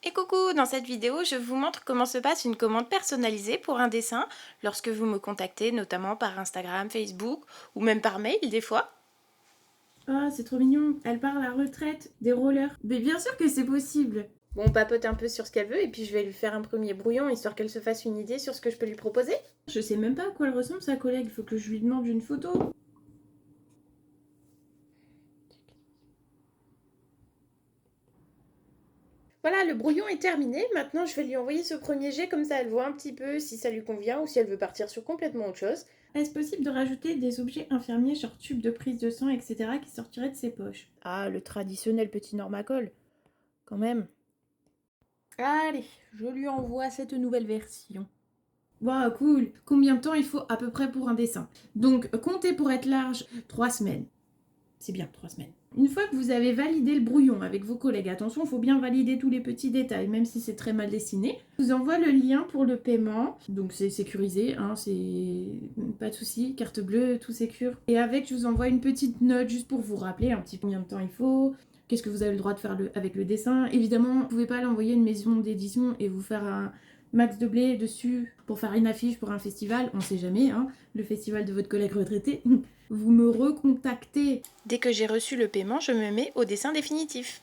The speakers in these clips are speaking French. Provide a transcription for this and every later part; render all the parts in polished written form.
Et coucou, dans cette vidéo, je vous montre comment se passe une commande personnalisée pour un dessin lorsque vous me contactez, notamment par Instagram, Facebook ou même par mail des fois. Ah, c'est trop mignon. Elle part à la retraite des rollers. Mais bien sûr que c'est possible. Bon, on papote un peu sur ce qu'elle veut et puis je vais lui faire un premier brouillon histoire qu'elle se fasse une idée sur ce que je peux lui proposer. Je sais même pas à quoi elle ressemble, sa collègue. Il faut que je lui demande une photo. Voilà, le brouillon est terminé. Maintenant, je vais lui envoyer ce premier jet comme ça elle voit un petit peu si ça lui convient ou si elle veut partir sur complètement autre chose. Est-ce possible de rajouter des objets infirmiers, genre tubes de prise de sang, etc., qui sortiraient de ses poches? Ah, le traditionnel petit Normacol, quand même. Allez, je lui envoie cette nouvelle version. Waouh, cool. Combien de temps il faut à peu près pour un dessin? Donc, comptez pour être large 3 semaines. C'est bien, 3 semaines. Une fois que vous avez validé le brouillon avec vos collègues, attention, il faut bien valider tous les petits détails, même si c'est très mal dessiné. Je vous envoie le lien pour le paiement. Donc c'est sécurisé, hein, c'est pas de souci, carte bleue, tout sécure. Et avec, je vous envoie une petite note juste pour vous rappeler un petit peu combien de temps il faut, qu'est-ce que vous avez le droit de faire avec le dessin. Évidemment, vous ne pouvez pas l'envoyer à une maison d'édition et vous faire un max de blé dessus pour faire une affiche pour un festival, on sait jamais, hein, le festival de votre collègue retraité. Vous me recontactez. Dès que j'ai reçu le paiement, je me mets au dessin définitif.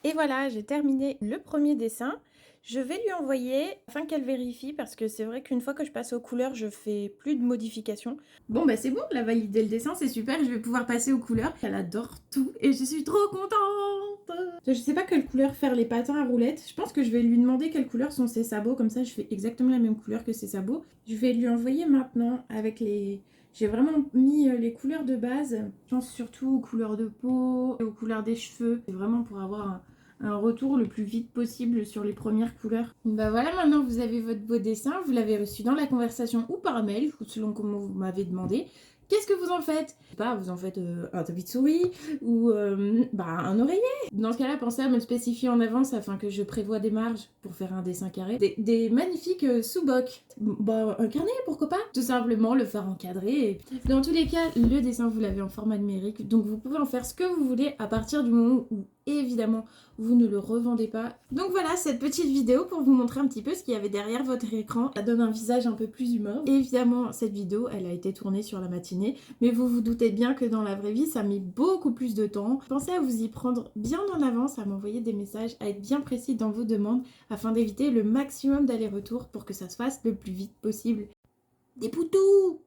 Et voilà, j'ai terminé le premier dessin. Je vais lui envoyer afin qu'elle vérifie parce que c'est vrai qu'une fois que je passe aux couleurs, je fais plus de modifications. Bon, bah c'est bon, elle a validé le dessin, c'est super, je vais pouvoir passer aux couleurs. Elle adore tout et je suis trop contente. Je sais pas quelle couleur faire les patins à roulettes. Je pense que je vais lui demander quelle couleur sont ses sabots, comme ça je fais exactement la même couleur que ses sabots. Je vais lui envoyer maintenant avec les... J'ai vraiment mis les couleurs de base. Je pense surtout aux couleurs de peau, aux couleurs des cheveux. C'est vraiment pour avoir un retour le plus vite possible sur les premières couleurs. Bah voilà, maintenant vous avez votre beau dessin, vous l'avez reçu dans la conversation ou par mail, selon comment vous m'avez demandé. Qu'est-ce que vous en faites? Je sais pas, vous en faites un tapis de souris ou un oreiller. Dans ce cas-là, pensez à me le spécifier en avance afin que je prévoie des marges pour faire un dessin carré. Des magnifiques sous-bocs. Bah, un carnet, pourquoi pas? Tout simplement le faire encadrer. Dans tous les cas, le dessin, vous l'avez en format numérique, donc vous pouvez en faire ce que vous voulez à partir du moment où, évidemment, vous ne le revendez pas. Donc voilà, cette petite vidéo pour vous montrer un petit peu ce qu'il y avait derrière votre écran. Ça donne un visage un peu plus humain. Évidemment, cette vidéo, elle a été tournée sur la matinée, mais vous vous doutez bien que dans la vraie vie, ça met beaucoup plus de temps. Pensez à vous y prendre bien en avance, à m'envoyer des messages, à être bien précis dans vos demandes, afin d'éviter le maximum d'allers-retours pour que ça se fasse le plus vite possible. Des poutous!